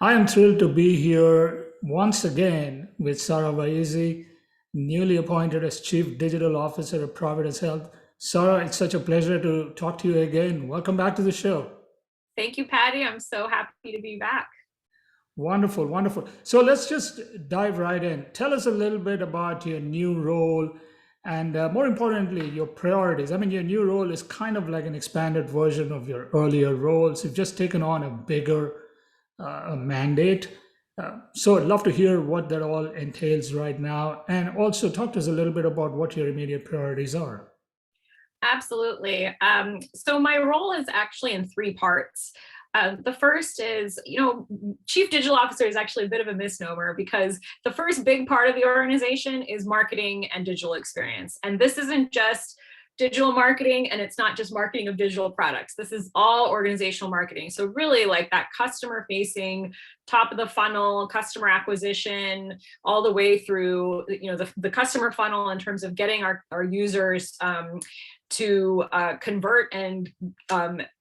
I am thrilled to be here once again with Sara Vaezy, newly appointed as Chief Digital Officer of Providence Health. Sara, it's such a pleasure to talk to you again. Welcome back to the show. Thank you, Patty. I'm so happy to be back. Wonderful, wonderful. So let's just dive right in. Tell us a little bit about your new role and more importantly, your priorities. I mean, your new role is kind of like an expanded version of your earlier roles. You've just taken on a bigger mandate. So I'd love to hear what that all entails right now. And also talk to us a little bit about what your immediate priorities are. Absolutely. So my role is actually in three parts. The first is, Chief Digital Officer is actually a bit of a misnomer because the first big part of the organization is marketing and digital experience. And this isn't just digital marketing, and it's not just marketing of digital products. This is all organizational marketing. So really like that customer facing, top of the funnel, customer acquisition, all the way through, the customer funnel in terms of getting our users to convert and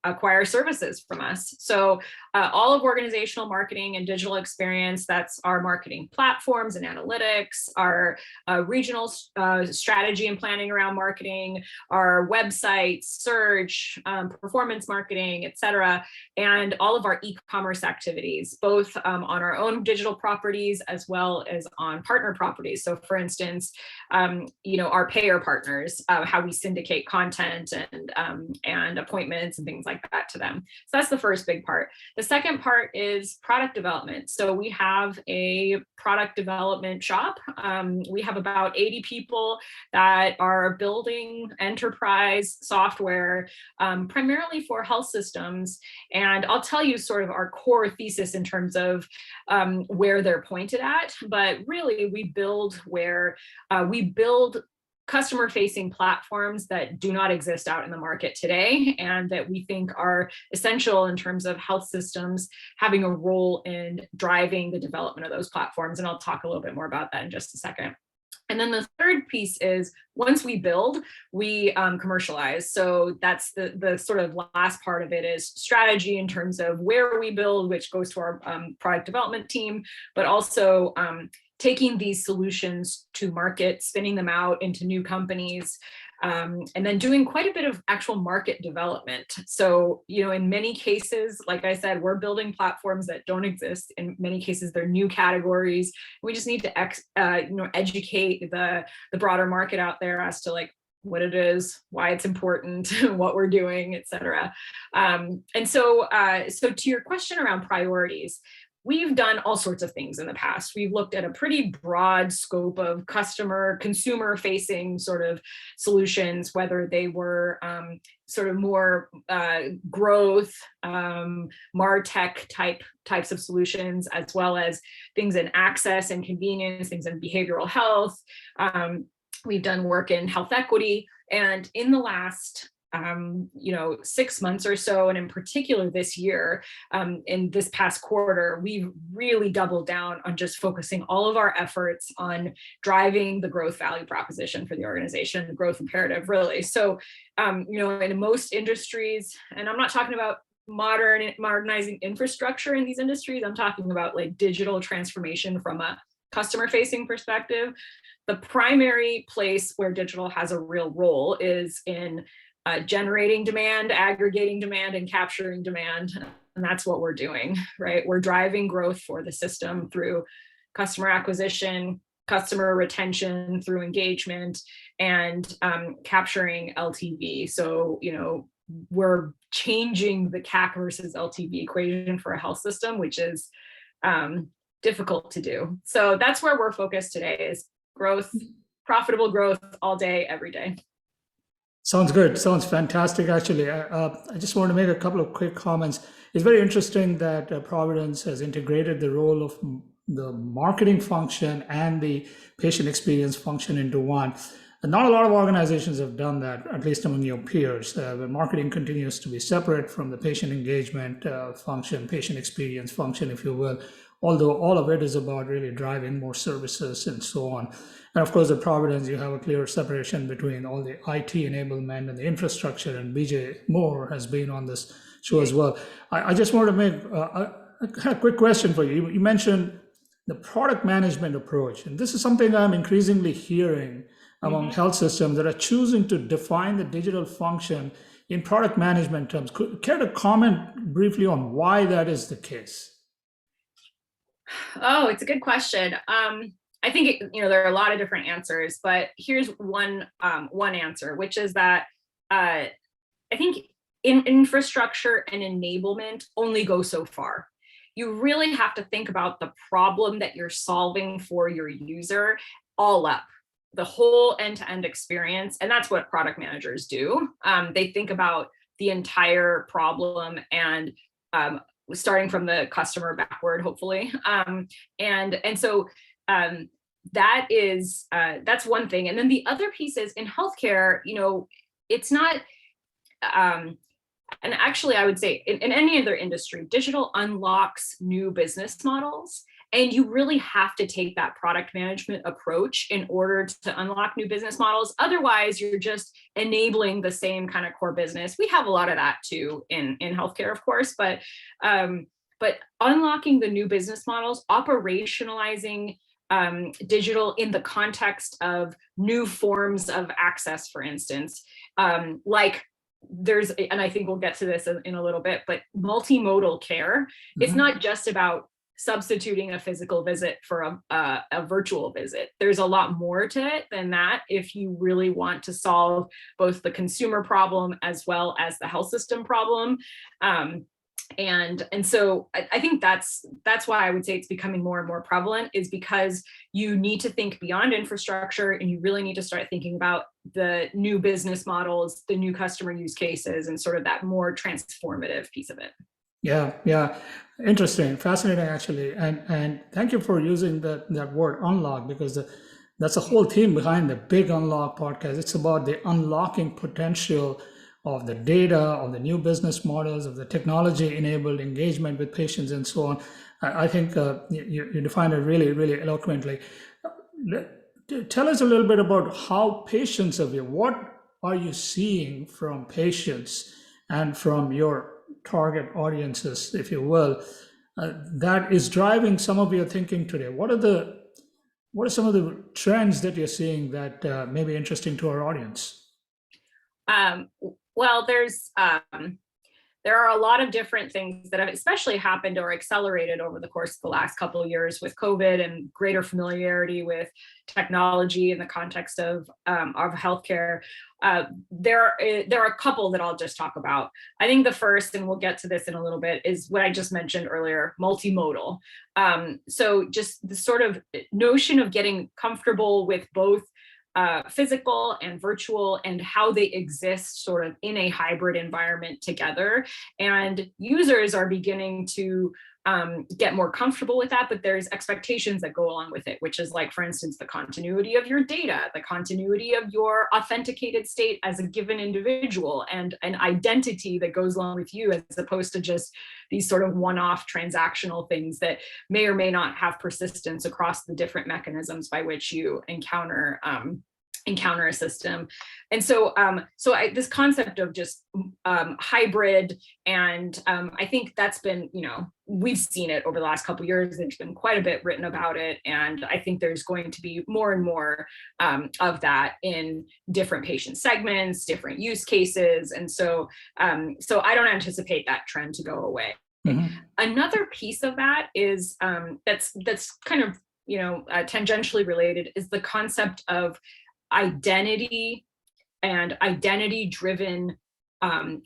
acquire services from us. So all of organizational marketing and digital experience, that's our marketing platforms and analytics, our regional strategy and planning around marketing, our websites, search, performance marketing, et cetera, and all of our e-commerce activities, both on our own digital properties as well as on partner properties. So for instance, our payer partners, how we syndicate content and appointments and things like that to them. So that's the first big part. The second part is product development. So we have a product development shop. We have about 80 people that are building enterprise software, primarily for health systems. And I'll tell you sort of our core thesis in terms of where they're pointed at. But really, we build customer facing platforms that do not exist out in the market today and that we think are essential in terms of health systems having a role in driving the development of those platforms. And I'll talk a little bit more about that in just a second. And then the third piece is once we build, we commercialize. So that's the sort of last part of it is strategy in terms of where we build, which goes to our product development team, but also taking these solutions to market, spinning them out into new companies, and then doing quite a bit of actual market development. So, in many cases, like I said, we're building platforms that don't exist. In many cases, they're new categories. We just need to educate the broader market out there as to like what it is, why it's important, what we're doing, et cetera. So to your question around priorities, we've done all sorts of things in the past. We've looked at a pretty broad scope of consumer facing sort of solutions, whether they were sort of more growth, MarTech types of solutions, as well as things in access and convenience, things in behavioral health. We've done work in health equity. And in the last 6 months or so, and in particular this year, in this past quarter, we've really doubled down on just focusing all of our efforts on driving the growth value proposition for the organization, the growth imperative, really. So, in most industries, and I'm not talking about modernizing infrastructure in these industries, I'm talking about like digital transformation from a customer facing perspective. The primary place where digital has a real role is in generating demand, aggregating demand, and capturing demand. And that's what we're doing, right? We're driving growth for the system through customer acquisition, customer retention, through engagement, and capturing LTV. So, we're changing the CAC versus LTV equation for a health system, which is difficult to do. So that's where we're focused today is growth, profitable growth all day, every day. Sounds good. Sounds fantastic, actually. I just want to make a couple of quick comments. It's very interesting that Providence has integrated the role of the marketing function and the patient experience function into one. And not a lot of organizations have done that, at least among your peers. Where marketing continues to be separate from the patient engagement function, patient experience function, if you will, although all of it is about really driving more services and so on. And of course, at Providence, you have a clear separation between all the IT enablement and the infrastructure, and BJ Moore has been on this show as well. I just want to make A quick question for you. You mentioned the product management approach, and this is something I'm increasingly hearing among Mhm. health systems that are choosing to define the digital function in product management terms. Care to comment briefly on why that is the case? Oh, it's a good question. I think there are a lot of different answers, but here's one answer, which is that uh, I think infrastructure and enablement only go so far. You really have to think about the problem that you're solving for your user all up, the whole end-to-end experience, and that's what product managers do. They think about the entire problem and um, starting from the customer backward, hopefully. And so that's one thing. And then the other piece is in healthcare, it's not um, and actually I would say in any other industry, digital unlocks new business models, and you really have to take that product management approach in order to unlock new business models. Otherwise you're just enabling the same kind of core business. We have a lot of that too in healthcare, of course, but unlocking the new business models, operationalizing digital in the context of new forms of access, for instance, like and I think we'll get to this in a little bit, but multimodal care, it's Mhm. not just about substituting a physical visit for a virtual visit. There's a lot more to it than that if you really want to solve both the consumer problem as well as the health system problem. And so I think that's why I would say it's becoming more and more prevalent, is because you need to think beyond infrastructure and you really need to start thinking about the new business models, the new customer use cases, and sort of that more transformative piece of it. Yeah, yeah, interesting, fascinating, actually, and thank you for using that word unlock because that's the whole theme behind the Big Unlock podcast. It's about the unlocking potential of the data, of the new business models, of the technology-enabled engagement with patients, and so on. I think you defined it really, really eloquently. Tell us a little bit about how patients of you. What are you seeing from patients and from your target audiences, if you will, that is driving some of your thinking today? What are some of the trends that you're seeing that may be interesting to our audience? Um, well, there are a lot of different things that have especially happened or accelerated over the course of the last couple of years with COVID and greater familiarity with technology in the context of healthcare. There are a couple that I'll just talk about. I think the first, and we'll get to this in a little bit, is what I just mentioned earlier, multimodal. So just the sort of notion of getting comfortable with both physical and virtual and how they exist sort of in a hybrid environment together. And users are beginning to get more comfortable with that, but there's expectations that go along with it, which is like, for instance, the continuity of your data, the continuity of your authenticated state as a given individual, and an identity that goes along with you, as opposed to just these sort of one-off transactional things that may or may not have persistence across the different mechanisms by which you encounter a system. And so this concept of just hybrid, and I think that's been, we've seen it over the last couple of years. There's been quite a bit written about it, and I think there's going to be more and more of that in different patient segments, different use cases. And so I don't anticipate that trend to go away. Mhm. Another piece of that is that's kind of tangentially related, is the concept of identity and identity driven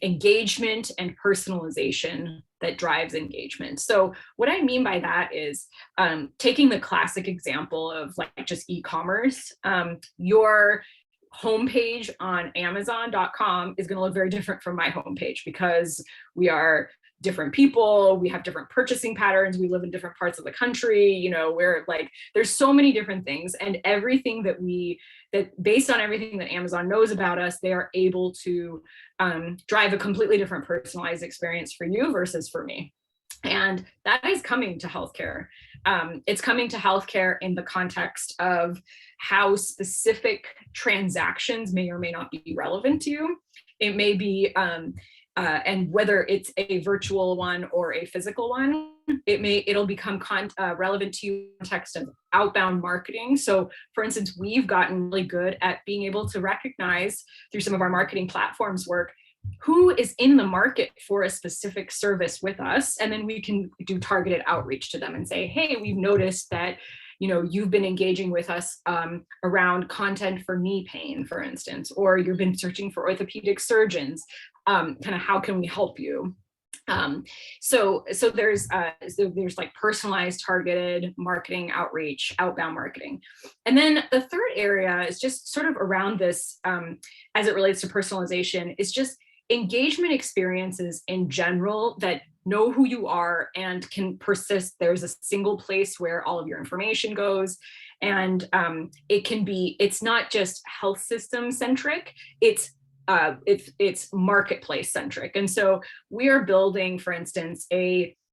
engagement and personalization that drives engagement. So what I mean by that is taking the classic example of like just e-commerce, your homepage on Amazon.com is going to look very different from my homepage, because we are different people, we have different purchasing patterns, we live in different parts of the country, we're like, there's so many different things, and everything that based on everything that Amazon knows about us, they are able to drive a completely different personalized experience for you versus for me. And that is coming to healthcare. It's coming to healthcare in the context of how specific transactions may or may not be relevant to you. It may be and whether it's a virtual one or a physical one, it'll become relevant to you in the context of outbound marketing. So for instance, we've gotten really good at being able to recognize through some of our marketing platforms work who is in the market for a specific service with us, and then we can do targeted outreach to them and say, hey, we've noticed that you've been engaging with us around content for knee pain, for instance, or you've been searching for orthopedic surgeons. Kind of how can we help you? So there's like personalized, targeted marketing outreach, outbound marketing. And then the third area is just sort of around this, as it relates to personalization, is just engagement experiences in general that know who you are and can persist. There's a single place where all of your information goes. And it's not just health system centric, it's marketplace centric. And so we are building, for instance,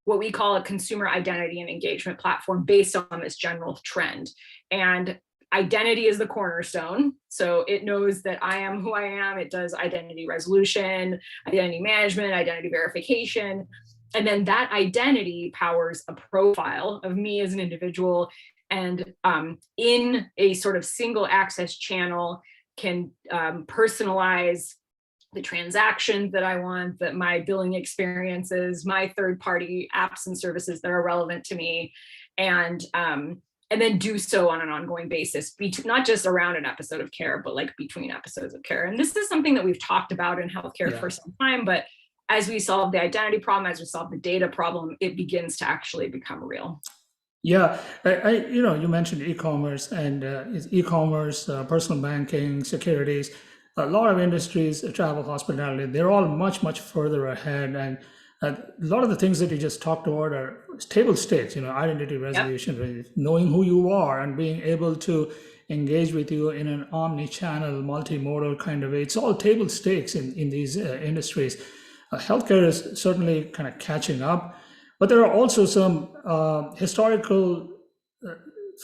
what we call a consumer identity and engagement platform based on this general trend. And identity is the cornerstone. So it knows that I am who I am. It does identity resolution, identity management, identity verification. And then that identity powers a profile of me as an individual. And in a sort of single access channel, can personalize the transactions that I want, that my billing experiences, my third-party apps and services that are relevant to me, and then do so on an ongoing basis, not just around an episode of care, but like between episodes of care. And this is something that we've talked about in healthcare for some time, but as we solve the identity problem, as we solve the data problem, it begins to actually become real. Yeah, you mentioned e-commerce and e-commerce, personal banking, securities. A lot of industries, travel, hospitality, they're all much, much further ahead. And a lot of the things that you just talked about are table stakes, identity resolution, really, knowing who you are and being able to engage with you in an omni-channel, multi-modal kind of way. It's all table stakes in these industries. Healthcare is certainly kind of catching up. But there are also some historical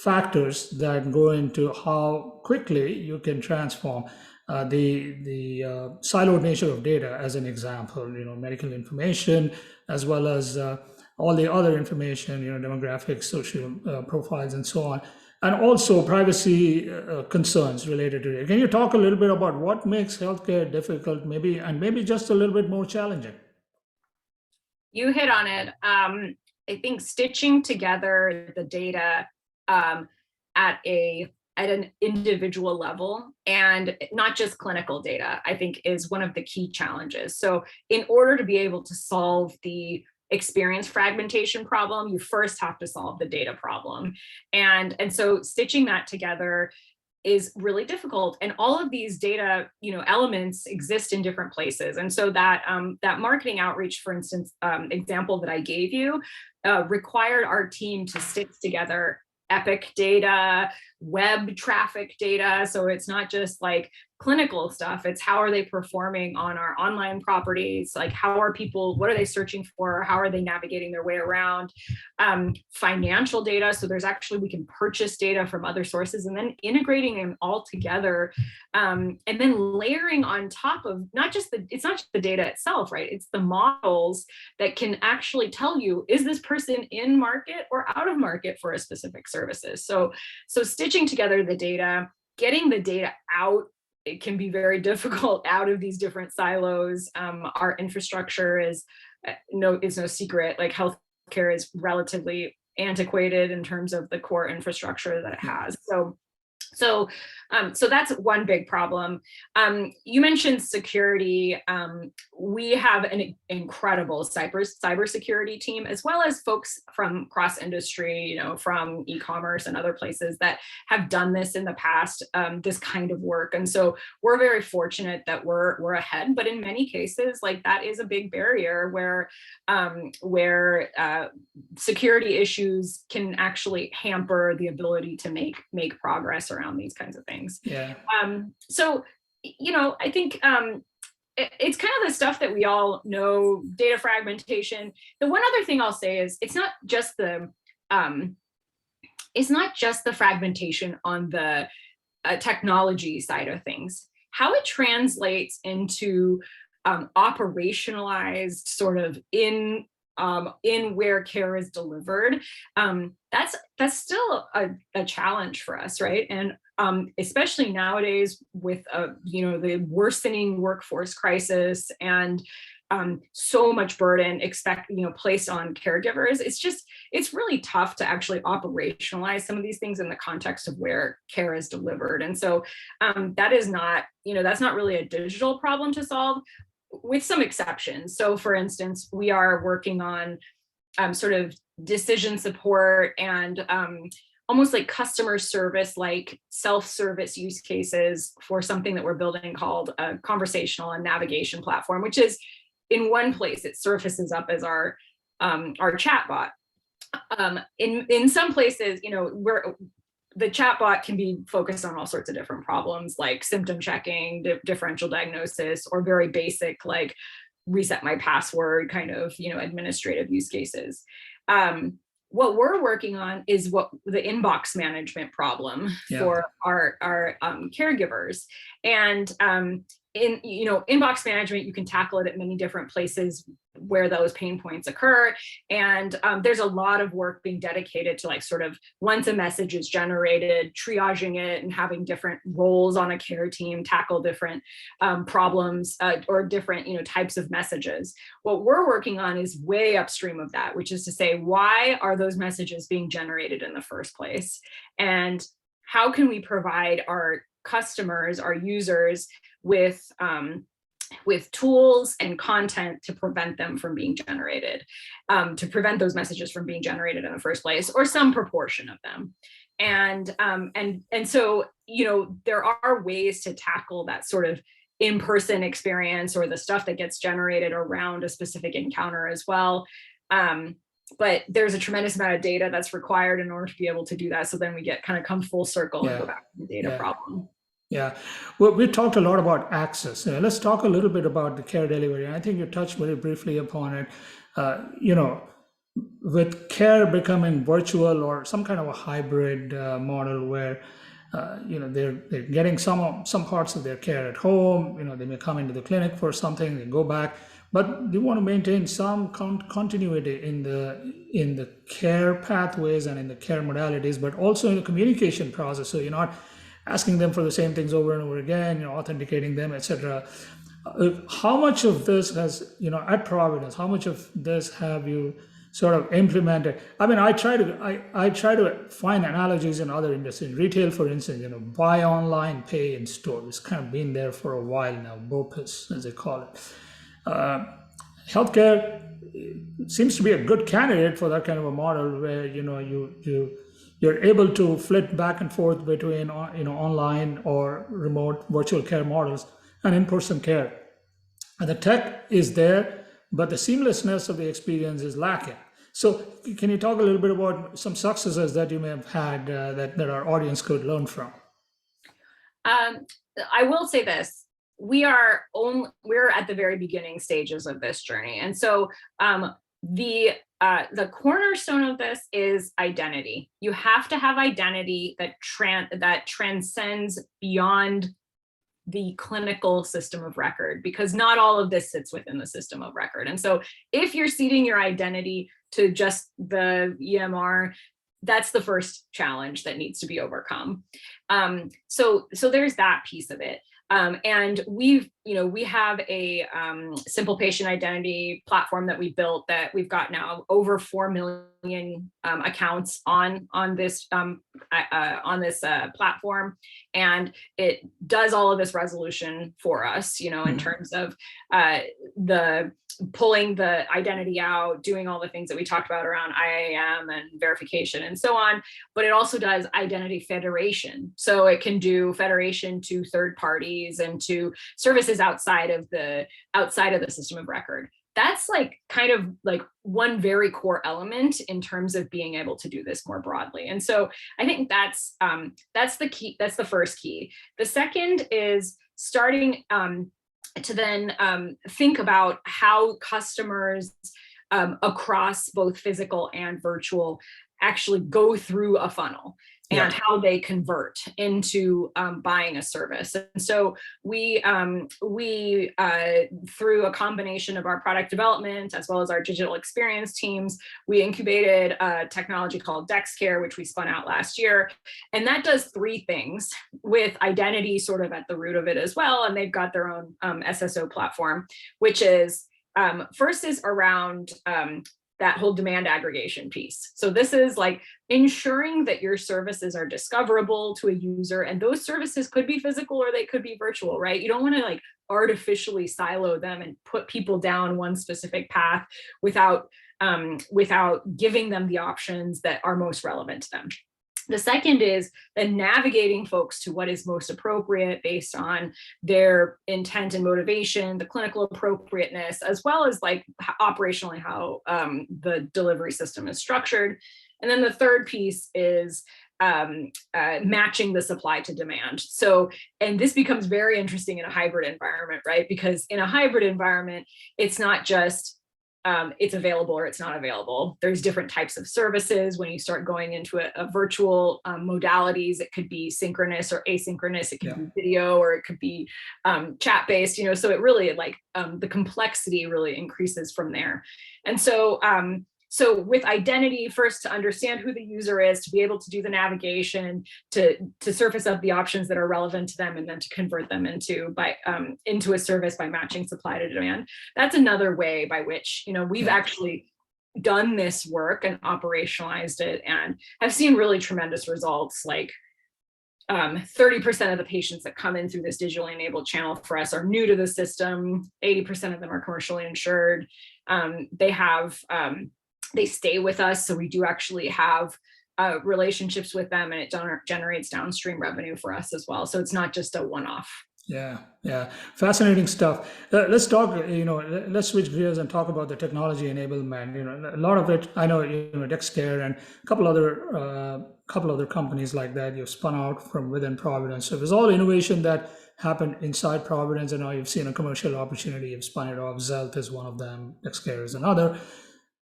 factors that go into how quickly you can transform the siloed nature of data, as an example. Medical information, as well as all the other information, demographics, social profiles, and so on, and also privacy concerns related to it. Can you talk a little bit about what makes healthcare difficult, maybe just a little bit more challenging? You hit on it. I think stitching together the data at an individual level, and not just clinical data, I think is one of the key challenges. So in order to be able to solve the experience fragmentation problem, you first have to solve the data problem. And so stitching that together is really difficult. And all of these data, elements exist in different places. And so that marketing outreach, for instance, example that I gave you, required our team to stitch together Epic data, web traffic data. So it's not just like clinical stuff, it's how are they performing on our online properties, like what are they searching for, how are they navigating their way around, financial data. So we can purchase data from other sources, and then integrating them all together, and then layering on top of it's not just the data itself, right? It's the models that can actually tell you, is this person in market or out of market for a specific services. So stitching together the data, getting the data out, it can be very difficult out of these different silos. Our infrastructure is no secret. Like healthcare is relatively antiquated in terms of the core infrastructure that it has. So that's one big problem. You mentioned security. We have an incredible cybersecurity team, as well as folks from cross industry, from e-commerce and other places that have done this in the past, this kind of work. And so we're very fortunate that we're ahead. But in many cases, like that is a big barrier where security issues can actually hamper the ability to make progress around these kinds of things. Yeah. So, I think it's kind of the stuff that we all know, data fragmentation. The one other thing I'll say is it's not just the fragmentation on the technology side of things. How it translates into operationalized sort of in where care is delivered, that's still a challenge for us, right? And especially nowadays with the worsening workforce crisis and so much burden placed on caregivers. It's really tough to actually operationalize some of these things in the context of where care is delivered. And so that's not really a digital problem to solve, with some exceptions. So for instance, we are working on sort of decision support and almost like customer service, like self-service use cases for something that we're building called a conversational and navigation platform, which is in one place, it surfaces up as our chatbot. In some places, where the chatbot can be focused on all sorts of different problems, like symptom checking, differential diagnosis, or very basic, like reset my password kind of, administrative use cases. What we're working on is what the inbox management problem for our caregivers. And in inbox management, you can tackle it at many different places where those pain points occur. And there's a lot of work being dedicated to, like, sort of once a message is generated, triaging it and having different roles on a care team tackle different problems or different types of messages. What we're working on is way upstream of that, which is to say, why are those messages being generated in the first place? And how can we provide our customers, our users, with tools and content to prevent them from being generated, to prevent those messages from being generated in the first place, or some proportion of them. And so there are ways to tackle that sort of in-person experience or the stuff that gets generated around a specific encounter as well. But there's a tremendous amount of data that's required in order to be able to do that. So then we come full circle and go back to the data problem. Yeah, well, we talked a lot about access. Let's talk a little bit about the care delivery. I think you touched very briefly upon it. With care becoming virtual or some kind of a hybrid model where they're getting some parts of their care at home. They may come into the clinic for something, they go back, but they want to maintain some continuity in the care pathways and in the care modalities, but also in the communication process. So you're not asking them for the same things over and over again, authenticating them, etc. How much of this has, at Providence, how much of this have you sort of implemented? I mean, I try to find analogies in other industries. Retail, for instance, buy online, pay in store. It's kind of been there for a while now, BOPIS, as they call it. Healthcare seems to be a good candidate for that kind of a model where, you're able to flit back and forth between online or remote virtual care models and in-person care. And the tech is there, but the seamlessness of the experience is lacking. So can you talk a little bit about some successes that you may have had that our audience could learn from? I will say this. We're at the very beginning stages of this journey. And so the cornerstone of this is identity. You have to have identity that transcends beyond the clinical system of record, because not all of this sits within the system of record. And so if you're ceding your identity to just the EMR, that's the first challenge that needs to be overcome. So there's that piece of it. And we have a simple patient identity platform that we built that we've got now over 4 million accounts on this platform, and it does all of this resolution for us. In terms of the pulling the identity out, doing all the things that we talked about around IAM and verification and so on. But it also does identity federation, so it can do federation to third parties and to services outside of the system of record. That's kind of one very core element in terms of being able to do this more broadly. And so I think that's the key. That's the first key. The second is starting to then think about how customers across both physical and virtual actually go through a funnel Yeah. and how they convert into buying a service. And so we through a combination of our product development as well as our digital experience teams, we incubated a technology called DexCare, which we spun out last year. And that does three things, with identity sort of at the root of it as well. And they've got their own SSO platform, which is first is around that whole demand aggregation piece. So this is like ensuring that your services are discoverable to a user, and those services could be physical or they could be virtual, right? You don't want to like artificially silo them and put people down one specific path without giving them the options that are most relevant to them. The second is then navigating folks to what is most appropriate based on their intent and motivation, the clinical appropriateness, as well as like operationally how the delivery system is structured. And then the third piece is matching the supply to demand. So, and this becomes very interesting in a hybrid environment, right? Because in a hybrid environment, it's not just it's available or it's not available. There's different types of services. When you start going into a virtual modalities, it could be synchronous or asynchronous. It could be video, or it could be chat based. You know, so it really like the complexity really increases from there. And so so with identity, first to understand who the user is, to be able to do the navigation, to surface up the options that are relevant to them, and then to convert them into a service by matching supply to demand. That's another way by which, you know, we've actually done this work and operationalized it and have seen really tremendous results. Like 30% of the patients that come in through this digitally enabled channel for us are new to the system. 80% of them are commercially insured. They stay with us. So we do actually have relationships with them, and it generates downstream revenue for us as well. So it's not just a one-off. Yeah, fascinating stuff. Let's talk. Let's switch gears and talk about the technology enablement. You know, a lot of it. I know, DexCare and a couple other companies like that you've spun out from within Providence. So it was all innovation that happened inside Providence, and now you've seen a commercial opportunity. You've spun it off. Xealth is one of them. DexCare is another.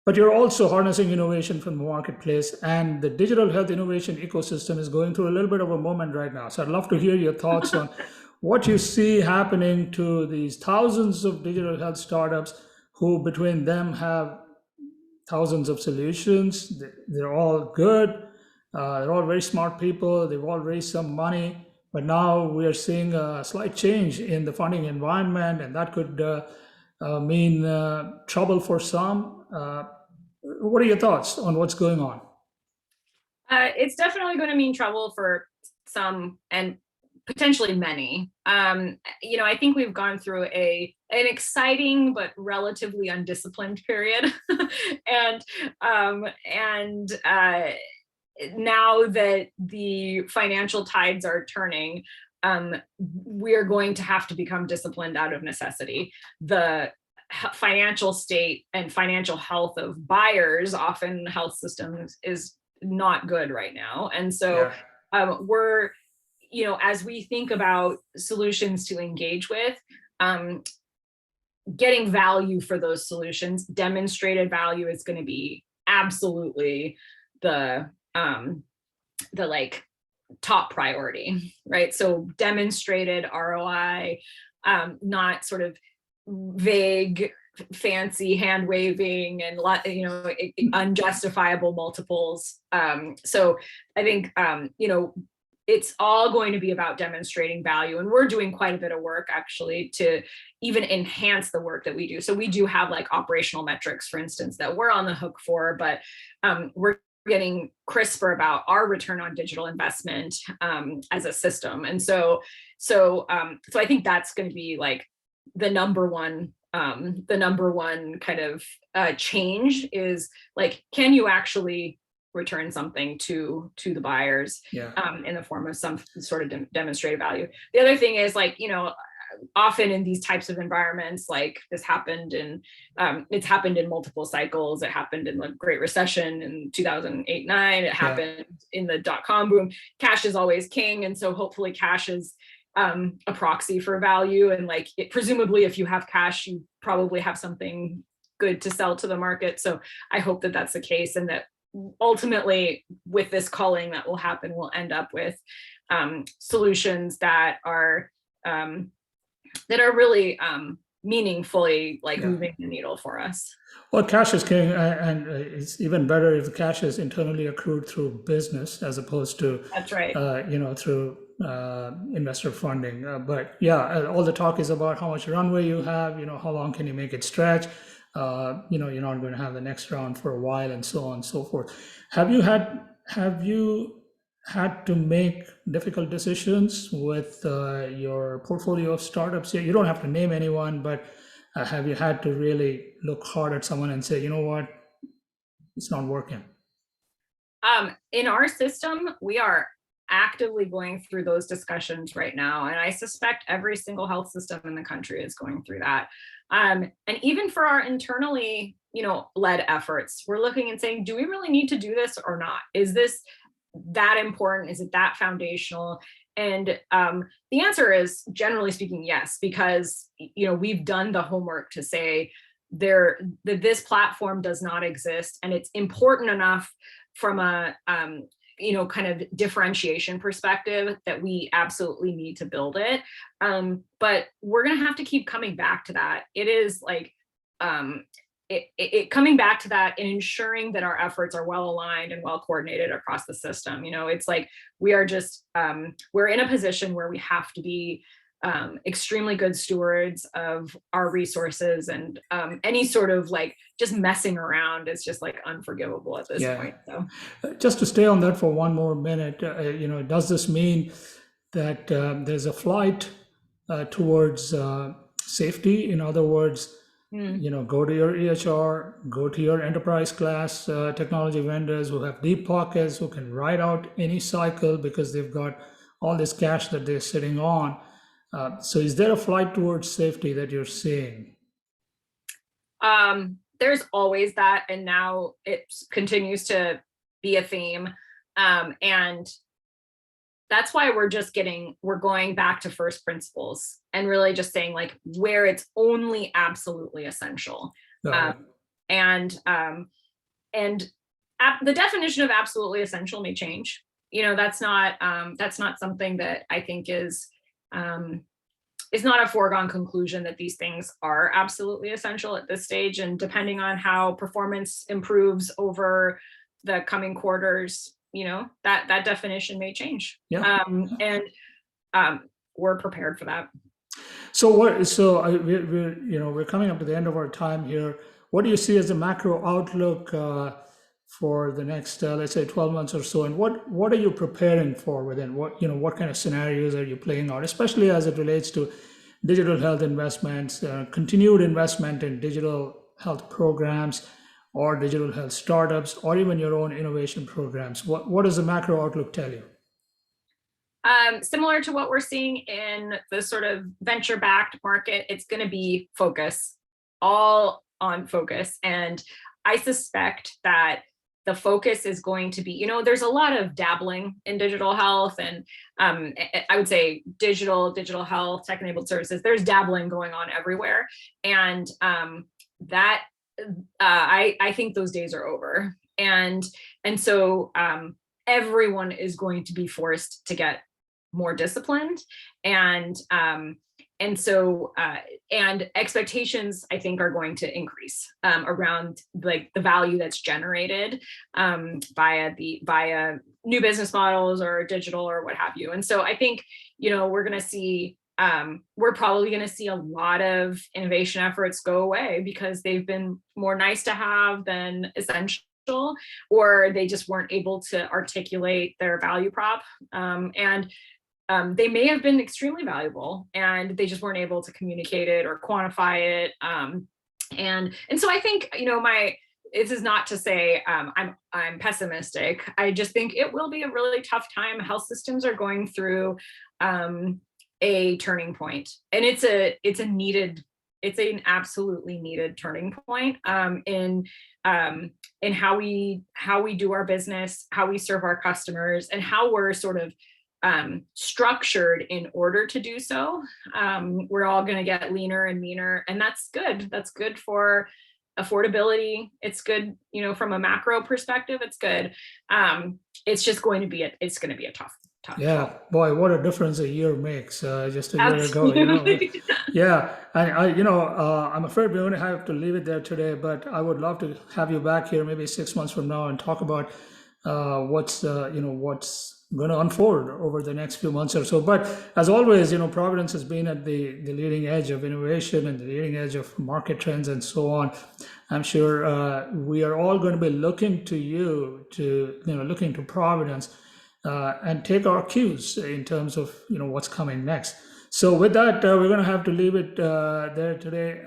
But you're also harnessing innovation from the marketplace, and the digital health innovation ecosystem is going through a little bit of a moment right now. So I'd love to hear your thoughts on what you see happening to these thousands of digital health startups who between them have thousands of solutions. They're all good. They're all very smart people. They've all raised some money. But now we are seeing a slight change in the funding environment, and that could mean trouble for some. What are your thoughts on what's going on? It's definitely going to mean trouble for some and potentially many. I think we've gone through an exciting but relatively undisciplined period, and now that the financial tides are turning, we're going to have to become disciplined out of necessity. The financial state and financial health of buyers, often health systems, is not good right now. And so we're, as we think about solutions to engage with, getting value for those solutions, demonstrated value is going to be absolutely the like top priority, right? So demonstrated ROI, not sort of vague, fancy hand waving and unjustifiable multiples. So I think it's all going to be about demonstrating value, and we're doing quite a bit of work actually to even enhance the work that we do. So we do have like operational metrics, for instance, that we're on the hook for, but we're getting crisper about our return on digital investment as a system. And so I think that's going to be like the number one kind of change is like, can you actually return something to the buyers in the form of some sort of demonstrated value? The other thing is like, often in these types of environments, like this happened it's happened in multiple cycles. It happened in the Great Recession in 2008-9. It happened in the dot-com boom. Cash is always king. And so hopefully cash is a proxy for value. And like presumably if you have cash, you probably have something good to sell to the market. So I hope that that's the case, and that ultimately, with this culling that will happen, we'll end up with solutions that are really meaningfully like Yeah. moving the needle for us. Well, cash is king, and it's even better if the cash is internally accrued through business as opposed to, That's right. through investor funding. But yeah, all the talk is about how much runway you have. How long can you make it stretch? You're not going to have the next round for a while, and so on and so forth. Have you had to make difficult decisions with your portfolio of startups? You don't have to name anyone, but have you had to really look hard at someone and say, you know what, it's not working? In our system, we are actively going through those discussions right now. And I suspect every single health system in the country is going through that. And even for our internally, led efforts, we're looking and saying, do we really need to do this or not? Is this that important? Is it that foundational? And the answer is, generally speaking, yes, because we've done the homework to say that this platform does not exist, and it's important enough from a kind of differentiation perspective that we absolutely need to build it. But we're going to have to keep coming back to that. It is like coming back to that and ensuring that our efforts are well aligned and well coordinated across the system. It's like we are just we're in a position where we have to be extremely good stewards of our resources, and any sort of like just messing around is just like unforgivable at this Yeah. point. So Just to stay on that for one more minute, does this mean that there's a flight towards safety? In other words, go to your EHR, go to your enterprise class technology vendors who have deep pockets, who can ride out any cycle because they've got all this cash that they're sitting on. So is there a flight towards safety that you're seeing? there's always that, and now it continues to be a theme. And that's why we're going back to first principles and really just saying like where it's only absolutely essential. Got Um, it. and the definition of absolutely essential may change. That's not something that I think is not a foregone conclusion that these things are absolutely essential at this stage. And depending on how performance improves over the coming quarters, that definition may change. Yeah. And we're prepared for that. So what? So we're coming up to the end of our time here. What do you see as the macro outlook for the next, let's say, 12 months or so? And what are you preparing for within? What kind of scenarios are you playing out, especially as it relates to digital health investments, continued investment in digital health programs, or digital health startups, or even your own innovation programs? What does the macro outlook tell you? Similar to what we're seeing in the sort of venture-backed market, it's going to be focus, all on focus. And I suspect that the focus is going to be, there's a lot of dabbling in digital health, and I would say digital health, tech-enabled services. There's dabbling going on everywhere, and that I think those days are over, and so everyone is going to be forced to get more disciplined, and so expectations, I think, are going to increase around like the value that's generated via new business models or digital or what have you. And so I think we're probably going to see a lot of innovation efforts go away because they've been more nice to have than essential, or they just weren't able to articulate their value prop. And they may have been extremely valuable and they just weren't able to communicate it or quantify it. And so I think, this is not to say I'm pessimistic. I just think it will be a really tough time. Health systems are going through a turning point, and it's an absolutely needed turning point in how we do our business, how we serve our customers, and how we're sort of structured in order to do so. We're all going to get leaner and meaner, and that's good. That's good for affordability. It's good, from a macro perspective, it's good. It's just going to be a tough Yeah, call. boy, what a difference a year makes. Just a year ago, Absolutely. yeah, I'm afraid we're going to have to leave it there today, but I would love to have you back here maybe 6 months from now and talk about what's going to unfold over the next few months or so. But as always, Providence has been at the leading edge of innovation and the leading edge of market trends and so on. I'm sure we are all going to be looking to you to, looking to Providence and take our cues in terms of what's coming next. So with that, we're going to have to leave it there today.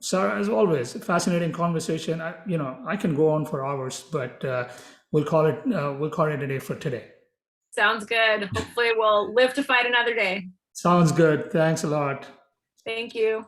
Sarah, as always, fascinating conversation. I can go on for hours, but we'll call it a day for today. Sounds good. Hopefully we'll live to fight another day. Sounds good. Thanks a lot. Thank you.